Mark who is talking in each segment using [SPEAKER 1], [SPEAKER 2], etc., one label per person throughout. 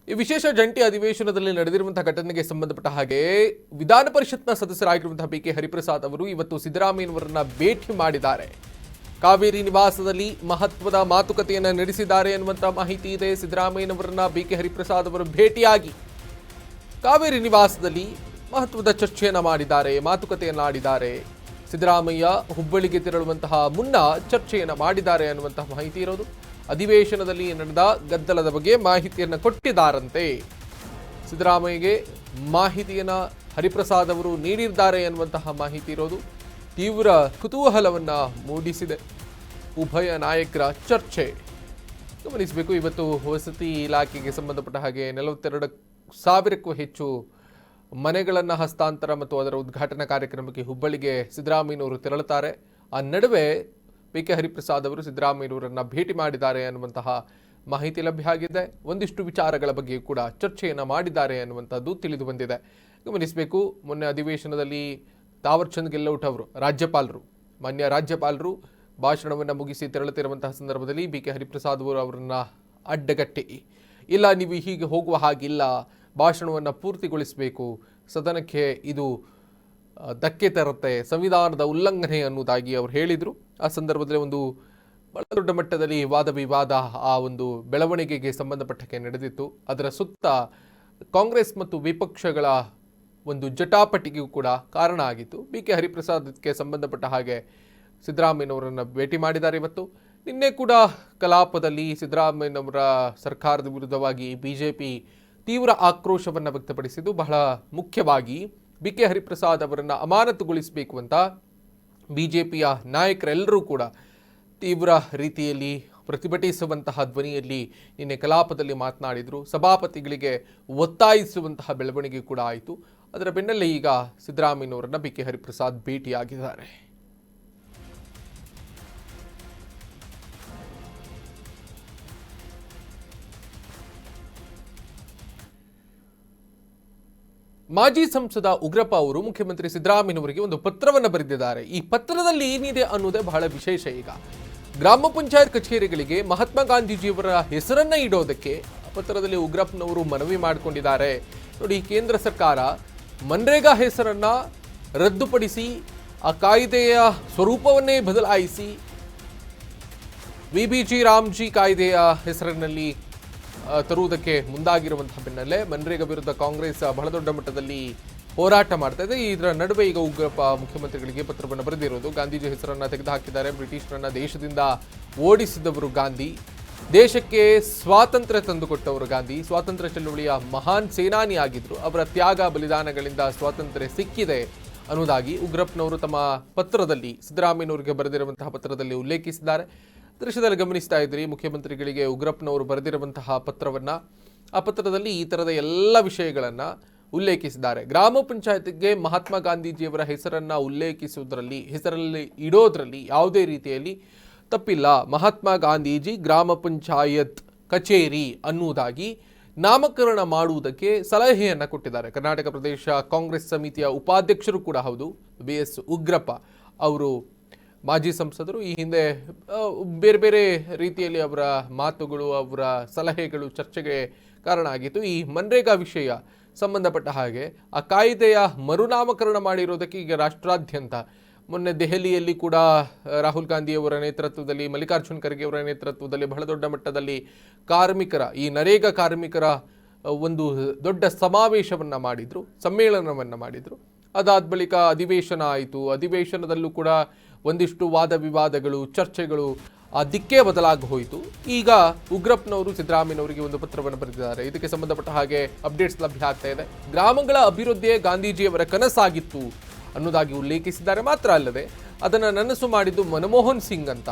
[SPEAKER 1] ಈ ವಿಶೇಷ ಜಂಟಿ ಅಧಿವೇಶನದಲ್ಲಿ ನಡೆದಿರುವಂತಹ ಘಟನೆಗೆ ಸಂಬಂಧಪಟ್ಟ ಹಾಗೆ ವಿಧಾನ ಪರಿಷತ್ನ ಸದಸ್ಯರಾಗಿರುವಂತಹ ಬಿಕೆ ಹರಿಪ್ರಸಾದ್ ಅವರು ಇವತ್ತು ಸಿದ್ದರಾಮಯ್ಯನವರನ್ನ ಭೇಟಿ ಮಾಡಿದ್ದಾರೆ. ಕಾವೇರಿ ನಿವಾಸದಲ್ಲಿ ಮಹತ್ವದ ಮಾತುಕತೆಯನ್ನು ನಡೆಸಿದ್ದಾರೆ ಅನ್ನುವಂಥ ಮಾಹಿತಿ ಇದೆ. ಸಿದ್ದರಾಮಯ್ಯನವರನ್ನ ಬಿಕೆ ಹರಿಪ್ರಸಾದ್ ಅವರು ಭೇಟಿಯಾಗಿ ಕಾವೇರಿ ನಿವಾಸದಲ್ಲಿ ಮಹತ್ವದ ಚರ್ಚೆಯನ್ನು ಮಾಡಿದ್ದಾರೆ, ಮಾತುಕತೆಯನ್ನು ಆಡಿದ್ದಾರೆ. ಸಿದ್ದರಾಮಯ್ಯ ಹುಬ್ಬಳ್ಳಿಗೆ ತೆರಳುವಂತಹ ಮುನ್ನ ಚರ್ಚೆಯನ್ನು ಮಾಡಿದ್ದಾರೆ ಅನ್ನುವಂತಹ ಮಾಹಿತಿ ಇರೋದು. ಅಧಿವೇಶನದಲ್ಲಿ ನಡೆದ ಗದ್ದಲದ ಬಗ್ಗೆ ಮಾಹಿತಿಯನ್ನು ಕೊಟ್ಟಿದ್ದಾರಂತೆ. ಸಿದ್ದರಾಮಯ್ಯಗೆ ಮಾಹಿತಿಯನ್ನು ಹರಿಪ್ರಸಾದ್ ಅವರು ನೀಡಿದ್ದಾರೆ ಅನ್ನುವಂತಹ ಮಾಹಿತಿ ಇರೋದು ತೀವ್ರ ಕುತೂಹಲವನ್ನು ಮೂಡಿಸಿದೆ. ಉಭಯ ನಾಯಕರ ಚರ್ಚೆ ಗಮನಿಸಬೇಕು. ಇವತ್ತು ವಸತಿ ಇಲಾಖೆಗೆ ಸಂಬಂಧಪಟ್ಟ ಹಾಗೆ 42,000ಕ್ಕೂ ಹೆಚ್ಚು ಮನೆಗಳನ್ನು ಹಸ್ತಾಂತರ ಮತ್ತು ಅದರ ಉದ್ಘಾಟನಾ ಕಾರ್ಯಕ್ರಮಕ್ಕೆ ಹುಬ್ಬಳ್ಳಿಗೆ ಸಿದ್ದರಾಮಯ್ಯನವರು ತೆರಳುತ್ತಾರೆ. ಆ ನಡುವೆ ಬಿಕೆ ಹರಿಪ್ರಸಾದ್ ಅವರು ಸಿದ್ದರಾಮಯ್ಯನವರನ್ನು ಭೇಟಿ ಮಾಡಿದ್ದಾರೆ ಅನ್ನುವಂತಹ ಮಾಹಿತಿ ಲಭ್ಯ ಆಗಿದೆ. ಒಂದಿಷ್ಟು ವಿಚಾರಗಳ ಬಗ್ಗೆ ಕೂಡ ಚರ್ಚೆಯನ್ನು ಮಾಡಿದ್ದಾರೆ ಅನ್ನುವಂಥದ್ದು ತಿಳಿದು ಬಂದಿದೆ. ಗಮನಿಸಬೇಕು, ಮೊನ್ನೆ ಅಧಿವೇಶನದಲ್ಲಿ ತಾವರ್ಚಂದ್ ಗೆಹ್ಲೋಟ್ ಅವರು ಮಾನ್ಯ ರಾಜ್ಯಪಾಲರು ಭಾಷಣವನ್ನು ಮುಗಿಸಿ ತೆರಳುತ್ತಿರುವಂತಹ ಸಂದರ್ಭದಲ್ಲಿ ಬಿಕೆ ಹರಿಪ್ರಸಾದ್ ಅವರು ಅವರನ್ನು ಅಡ್ಡಗಟ್ಟಿ, ಇಲ್ಲ ನೀವು ಹೀಗೆ ಹೋಗುವ ಹಾಗಿಲ್ಲ, ಭಾಷಣವನ್ನು ಪೂರ್ತಿಗೊಳಿಸಬೇಕು, ಸದನಕ್ಕೆ ಇದು ಧಕ್ಕೆ ತರುತ್ತೆ, ಸಂವಿಧಾನದ ಉಲ್ಲಂಘನೆ ಅನ್ನುವುದಾಗಿ ಅವರು ಹೇಳಿದರು. ಆ ಸಂದರ್ಭದಲ್ಲಿ ಒಂದು ಬಹಳ ದೊಡ್ಡ ಮಟ್ಟದಲ್ಲಿ ವಾದ ವಿವಾದ ಆ ಒಂದು ಬೆಳವಣಿಗೆಗೆ ಸಂಬಂಧಪಟ್ಟಕ್ಕೆ ನಡೆದಿತ್ತು. ಅದರ ಸುತ್ತ ಕಾಂಗ್ರೆಸ್ ಮತ್ತು ವಿಪಕ್ಷಗಳ ಒಂದು ಜಟಾಪಟಿಗೂ ಕೂಡ ಕಾರಣ ಆಗಿತ್ತು. ಬಿಕೆ ಹರಿಪ್ರಸಾದ್ಗೆ ಸಂಬಂಧಪಟ್ಟ ಹಾಗೆ ಸಿದ್ದರಾಮಯ್ಯನವರನ್ನು ಭೇಟಿ ಮಾಡಿದ್ದಾರೆ. ಇವತ್ತು ನಿನ್ನೆ ಕೂಡ ಕಲಾಪದಲ್ಲಿ ಸಿದ್ದರಾಮಯ್ಯನವರ ಸರ್ಕಾರದ ವಿರುದ್ಧವಾಗಿ ಬಿಜೆಪಿ ತೀವ್ರ ಆಕ್ರೋಶವನ್ನು ವ್ಯಕ್ತಪಡಿಸಿದ್ದು, ಬಹಳ ಮುಖ್ಯವಾಗಿ ಬಿಕೆ ಹರಿಪ್ರಸಾದ್ ಅವರನ್ನು ಅಮಾನತುಗೊಳಿಸಬೇಕು ಅಂತ ಬಿಜೆಪಿಯ ನಾಯಕರೆಲ್ಲರೂ ಕೂಡ ತೀವ್ರ ರೀತಿಯಲ್ಲಿ ಪ್ರತಿಭಟಿಸುವಂತಹ ಧ್ವನಿಯಲ್ಲಿ ನಿನ್ನೆ ಕಲಾಪದಲ್ಲಿ ಮಾತನಾಡಿದರು. ಸಭಾಪತಿಗಳಿಗೆ ಒತ್ತಾಯಿಸುವಂತಹ ಬೆಳವಣಿಗೆ ಕೂಡ ಆಯಿತು. ಅದರ ಬೆನ್ನಲ್ಲೇ ಈಗ ಸಿದ್ದರಾಮಯ್ಯನವರನ್ನು ಬಿಕೆ ಹರಿಪ್ರಸಾದ್ ಭೇಟಿಯಾಗಿದ್ದಾರೆ. ಮಾಜಿ ಸಂಸದ ಉಗ್ರಪ್ಪ ಅವರು ಮುಖ್ಯಮಂತ್ರಿ ಸಿದ್ದರಾಮಯ್ಯನವರಿಗೆ ಒಂದು ಪತ್ರವನ್ನು ಬರೆದಿದ್ದಾರೆ. ಈ ಪತ್ರದಲ್ಲಿ ಏನಿದೆ ಅನ್ನೋದೇ ಬಹಳ ವಿಶೇಷ. ಈಗ ಗ್ರಾಮ ಪಂಚಾಯತ್ ಕಚೇರಿಗಳಿಗೆ ಮಹಾತ್ಮ ಗಾಂಧೀಜಿಯವರ ಹೆಸರನ್ನ ಇಡೋದಕ್ಕೆ ಪತ್ರದಲ್ಲಿ ಉಗ್ರಪ್ಪನವರು ಮನವಿ ಮಾಡಿಕೊಂಡಿದ್ದಾರೆ. ನೋಡಿ, ಕೇಂದ್ರ ಸರ್ಕಾರ ಮನ್ರೇಗಾ ಹೆಸರನ್ನ ರದ್ದುಪಡಿಸಿ ಆ ಕಾಯ್ದೆಯ ಸ್ವರೂಪವನ್ನೇ ಬದಲಾಯಿಸಿ ವಿಬಿಜಿ ರಾಮ್ಜಿ ಕಾಯ್ದೆಯ ಹೆಸರಿನಲ್ಲಿ ತರುವುದಕ್ಕೆ ಮುಂದಾಗಿರುವಂತಹ ಬೆನ್ನಲ್ಲೇ ಮನ್ರೇಗಾ ವಿರುದ್ಧ ಕಾಂಗ್ರೆಸ್ ಬಹಳ ದೊಡ್ಡ ಮಟ್ಟದಲ್ಲಿ ಹೋರಾಟ ಮಾಡ್ತಾ ಇದೆ. ಇದರ ನಡುವೆ ಈಗ ಉಗ್ರಪ್ಪ ಮುಖ್ಯಮಂತ್ರಿಗಳಿಗೆ ಪತ್ರವನ್ನು ಬರೆದಿರೋದು. ಗಾಂಧೀಜಿ ಹೆಸರನ್ನು ತೆಗೆದುಹಾಕಿದ್ದಾರೆ. ಬ್ರಿಟಿಷರನ್ನ ದೇಶದಿಂದ ಓಡಿಸಿದವರು ಗಾಂಧಿ, ದೇಶಕ್ಕೆ ಸ್ವಾತಂತ್ರ್ಯ ತಂದುಕೊಟ್ಟವರು ಗಾಂಧಿ, ಸ್ವಾತಂತ್ರ್ಯ ಚಳವಳಿಯ ಮಹಾನ್ ಸೇನಾನಿ ಆಗಿದ್ರು, ಅವರ ತ್ಯಾಗ ಬಲಿದಾನಗಳಿಂದ ಸ್ವಾತಂತ್ರ್ಯ ಸಿಕ್ಕಿದೆ ಅನ್ನೋದಾಗಿ ಉಗ್ರಪ್ಪನವರು ತಮ್ಮ ಪತ್ರದಲ್ಲಿ ಸಿದ್ದರಾಮಯ್ಯನವರಿಗೆ ಬರೆದಿರುವಂತಹ ಪತ್ರದಲ್ಲಿ ಉಲ್ಲೇಖಿಸಿದ್ದಾರೆ. ದೃಶ್ಯದಲ್ಲಿ ಗಮನಿಸ್ತಾ ಇದ್ರಿ, ಮುಖ್ಯಮಂತ್ರಿಗಳಿಗೆ ಉಗ್ರಪ್ಪನವರು ಬರೆದಿರುವಂತಹ ಪತ್ರವನ್ನು. ಆ ಪತ್ರದಲ್ಲಿ ಈ ಥರದ ಎಲ್ಲ ವಿಷಯಗಳನ್ನು ಉಲ್ಲೇಖಿಸಿದ್ದಾರೆ. ಗ್ರಾಮ ಪಂಚಾಯತ್ಗೆ ಮಹಾತ್ಮ ಗಾಂಧೀಜಿಯವರ ಹೆಸರನ್ನು ಹೆಸರಲ್ಲಿ ಇಡೋದ್ರಲ್ಲಿ ಯಾವುದೇ ರೀತಿಯಲ್ಲಿ ತಪ್ಪಿಲ್ಲ. ಮಹಾತ್ಮ ಗಾಂಧೀಜಿ ಗ್ರಾಮ ಪಂಚಾಯತ್ ಕಚೇರಿ ಅನ್ನುವುದಾಗಿ ನಾಮಕರಣ ಮಾಡುವುದಕ್ಕೆ ಸಲಹೆಯನ್ನು ಕೊಟ್ಟಿದ್ದಾರೆ. ಕರ್ನಾಟಕ ಪ್ರದೇಶ ಕಾಂಗ್ರೆಸ್ ಸಮಿತಿಯ ಉಪಾಧ್ಯಕ್ಷರು ಕೂಡ ಹೌದು BS ಉಗ್ರಪ್ಪ ಅವರು. ಮಾಜಿ ಸಂಸದರು ಈ ಹಿಂದೆ ಬೇರೆ ಬೇರೆ ರೀತಿಯಲ್ಲಿ ಅವರ ಮಾತುಗಳು, ಅವರ ಸಲಹೆಗಳು ಚರ್ಚೆಗೆ ಕಾರಣ ಆಗಿತ್ತು. ಈ ಮನ್ರೇಗಾ ವಿಷಯ ಸಂಬಂಧಪಟ್ಟ ಹಾಗೆ ಆ ಕಾಯ್ದೆಯ ಮರುನಾಮಕರಣ ಮಾಡಿರೋದಕ್ಕೆ ಈಗ ರಾಷ್ಟ್ರಾದ್ಯಂತ ಮೊನ್ನೆ ದೆಹಲಿಯಲ್ಲಿ ಕೂಡ ರಾಹುಲ್ ಗಾಂಧಿಯವರ ನೇತೃತ್ವದಲ್ಲಿ, ಮಲ್ಲಿಕಾರ್ಜುನ್ ಖರ್ಗೆ ಅವರ ನೇತೃತ್ವದಲ್ಲಿ ಬಹಳ ದೊಡ್ಡ ಮಟ್ಟದಲ್ಲಿ ಈ ನರೇಗಾ ಕಾರ್ಮಿಕರ ಒಂದು ದೊಡ್ಡ ಸಮಾವೇಶವನ್ನು ಮಾಡಿದರು, ಸಮ್ಮೇಳನವನ್ನು ಮಾಡಿದರು. ಅದಾದ ಬಳಿಕ ಅಧಿವೇಶನ ಆಯಿತು. ಅಧಿವೇಶನದಲ್ಲೂ ಕೂಡ ಒಂದಿಷ್ಟು ವಾದ ವಿವಾದಗಳು, ಚರ್ಚೆಗಳು ದಿಕ್ಕೇ ಬದಲಾಗಿ ಹೋಯಿತು. ಈಗ ಉಗ್ರಪ್ಪನವರು ಸಿದ್ದರಾಮಯ್ಯನವರಿಗೆ ಒಂದು ಪತ್ರವನ್ನು ಬರೆದಿದ್ದಾರೆ. ಇದಕ್ಕೆ ಸಂಬಂಧಪಟ್ಟ ಹಾಗೆ ಅಪ್ಡೇಟ್ಸ್ ಲಭ್ಯ ಆಗ್ತಾ ಇದೆ. ಗ್ರಾಮಗಳ ಅಭಿವೃದ್ಧಿಯೇ ಗಾಂಧೀಜಿಯವರ ಕನಸಾಗಿತ್ತು ಅನ್ನೋದಾಗಿ ಉಲ್ಲೇಖಿಸಿದ್ದಾರೆ. ಮಾತ್ರ ಅಲ್ಲದೆ ಅದನ್ನು ನನಸು ಮಾಡಿದ್ದು ಮನಮೋಹನ್ ಸಿಂಗ್ ಅಂತ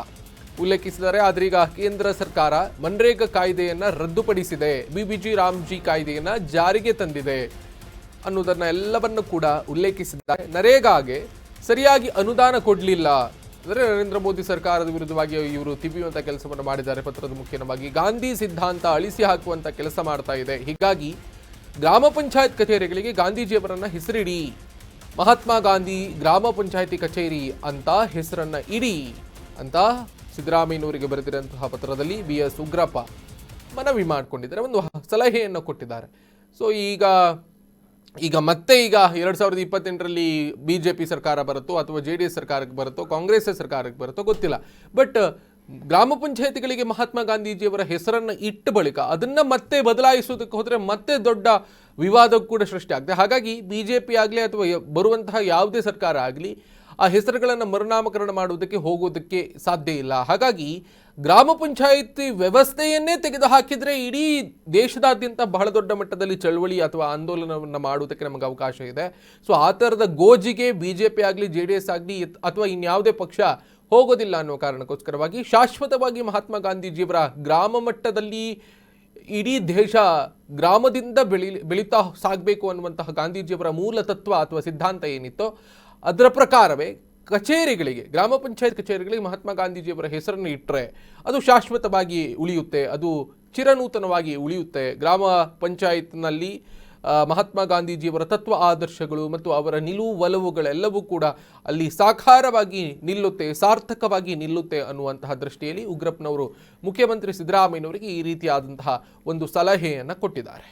[SPEAKER 1] ಉಲ್ಲೇಖಿಸಿದ್ದಾರೆ. ಆದರೆ ಈಗ ಕೇಂದ್ರ ಸರ್ಕಾರ ಮನ್ರೇಗಾ ಕಾಯ್ದೆಯನ್ನು ರದ್ದುಪಡಿಸಿದೆ, ಬಿಬಿಜಿ ರಾಮ್ಜಿ ಕಾಯ್ದೆಯನ್ನು ಜಾರಿಗೆ ತಂದಿದೆ ಅನ್ನೋದನ್ನ ಎಲ್ಲವನ್ನು ಕೂಡ ಉಲ್ಲೇಖಿಸಿದ್ದಾರೆ. ನರೇಗಾಗೆ ಸರಿಯಾಗಿ ಅನುದಾನ ಕೊಡಲಿಲ್ಲ, ಅಂದರೆ ನರೇಂದ್ರ ಮೋದಿ ಸರ್ಕಾರದ ವಿರುದ್ಧವಾಗಿ ಇವರು ತಿವಿಯುವಂಥ ಕೆಲಸವನ್ನು ಮಾಡಿದ್ದಾರೆ. ಪತ್ರದ ಮುಖ್ಯವಾಗಿ ಗಾಂಧಿ ಸಿದ್ಧಾಂತ ಅಳಿಸಿ ಹಾಕುವಂಥ ಕೆಲಸ ಮಾಡ್ತಾ ಇದೆ. ಹೀಗಾಗಿ ಗ್ರಾಮ ಪಂಚಾಯತ್ ಕಚೇರಿಗಳಿಗೆ ಗಾಂಧೀಜಿಯವರನ್ನ ಹೆಸರಿಡಿ, ಮಹಾತ್ಮ ಗಾಂಧಿ ಗ್ರಾಮ ಪಂಚಾಯತಿ ಕಚೇರಿ ಅಂತ ಹೆಸರನ್ನ ಇಡಿ ಅಂತ ಸಿದ್ದರಾಮಯ್ಯನವರಿಗೆ ಬರೆದಿರುವಂತಹ ಪತ್ರದಲ್ಲಿ BS ಉಗ್ರಪ್ಪ ಮನವಿ ಮಾಡಿಕೊಂಡಿದ್ದಾರೆ, ಒಂದು ಸಲಹೆಯನ್ನು ಕೊಟ್ಟಿದ್ದಾರೆ. ಸೊ ಈಗ ಮತ್ತೆ 2028ರಲ್ಲಿ BJP ಸರ್ಕಾರ ಬರುತ್ತೋ ಅಥವಾ JDS ಸರ್ಕಾರಕ್ಕೆ ಬರುತ್ತೋ, ಕಾಂಗ್ರೆಸ್ ಸರ್ಕಾರಕ್ಕೆ ಬರುತ್ತೋ ಗೊತ್ತಿಲ್ಲ. ಬಟ್ ಗ್ರಾಮ ಪಂಚಾಯತಿಗಳಿಗೆ ಮಹಾತ್ಮ ಗಾಂಧೀಜಿಯವರ ಹೆಸರನ್ನು ಇಟ್ಟ ಬಳಿಕ ಅದನ್ನು ಮತ್ತೆ ಬದಲಾಯಿಸೋದಕ್ಕೆ ಹೋದರೆ ಮತ್ತೆ ದೊಡ್ಡ ವಿವಾದ ಕೂಡ ಸೃಷ್ಟಿ ಆಗ್ತದೆ. ಹಾಗಾಗಿ BJP ಆಗಲಿ ಅಥವಾ ಬರುವಂತಹ ಯಾವುದೇ ಸರ್ಕಾರ ಆಗಲಿ ಆ ಹೆಸರುಗಳನ್ನು ಮರುನಾಮಕರಣ ಮಾಡುವುದಕ್ಕೆ ಹೋಗೋದಕ್ಕೆ ಸಾಧ್ಯ ಇಲ್ಲ. ಹಾಗಾಗಿ ಗ್ರಾಮ ಪಂಚಾಯಿತಿ ವ್ಯವಸ್ಥೆಯನ್ನೇ ತೆಗೆದುಹಾಕಿದರೆ ಇಡೀ ದೇಶದಾದ್ಯಂತ ಬಹಳ ದೊಡ್ಡ ಮಟ್ಟದಲ್ಲಿ ಚಳವಳಿ ಅಥವಾ ಆಂದೋಲನವನ್ನು ಮಾಡುವುದಕ್ಕೆ ನಮಗೆ ಅವಕಾಶ ಇದೆ. ಸೊ ಆ ಥರದ ಗೋಜಿಗೆ BJP ಆಗಲಿ JDS ಆಗಲಿ ಅಥವಾ ಇನ್ಯಾವುದೇ ಪಕ್ಷ ಹೋಗೋದಿಲ್ಲ ಅನ್ನೋ ಕಾರಣಕ್ಕೋಸ್ಕರವಾಗಿ ಶಾಶ್ವತವಾಗಿ ಮಹಾತ್ಮ ಗಾಂಧೀಜಿಯವರ ಗ್ರಾಮ ಮಟ್ಟದಲ್ಲಿ ಇಡೀ ದೇಶ ಗ್ರಾಮದಿಂದ ಬೆಳೀತಾ ಸಾಗಬೇಕು ಅನ್ನುವಂತಹ ಗಾಂಧೀಜಿಯವರ ಮೂಲ ತತ್ವ ಅಥವಾ ಸಿದ್ಧಾಂತ ಏನಿತ್ತೋ ಅದರ ಪ್ರಕಾರವೇ ಕಚೇರಿಗಳಿಗೆ, ಗ್ರಾಮ ಪಂಚಾಯತ್ ಕಚೇರಿಗಳಿಗೆ ಮಹಾತ್ಮ ಗಾಂಧೀಜಿಯವರ ಹೆಸರನ್ನು ಇಟ್ಟರೆ ಅದು ಶಾಶ್ವತವಾಗಿ ಉಳಿಯುತ್ತೆ, ಅದು ಚಿರನೂತನವಾಗಿ ಉಳಿಯುತ್ತೆ. ಗ್ರಾಮ ಪಂಚಾಯತ್ನಲ್ಲಿ ಮಹಾತ್ಮ ಗಾಂಧೀಜಿಯವರ ತತ್ವ ಆದರ್ಶಗಳು ಮತ್ತು ಅವರ ನಿಲುವು ಒಲವುಗಳೆಲ್ಲವೂ ಕೂಡ ಅಲ್ಲಿ ಸಾಕಾರವಾಗಿ ನಿಲ್ಲುತ್ತೆ, ಸಾರ್ಥಕವಾಗಿ ನಿಲ್ಲುತ್ತೆ ಅನ್ನುವಂತಹ ದೃಷ್ಟಿಯಲ್ಲಿ ಉಗ್ರಪ್ಪನವರು ಮುಖ್ಯಮಂತ್ರಿ ಸಿದ್ದರಾಮಯ್ಯನವರಿಗೆ ಈ ರೀತಿಯಾದಂತಹ ಒಂದು ಸಲಹೆಯನ್ನು ಕೊಟ್ಟಿದ್ದಾರೆ.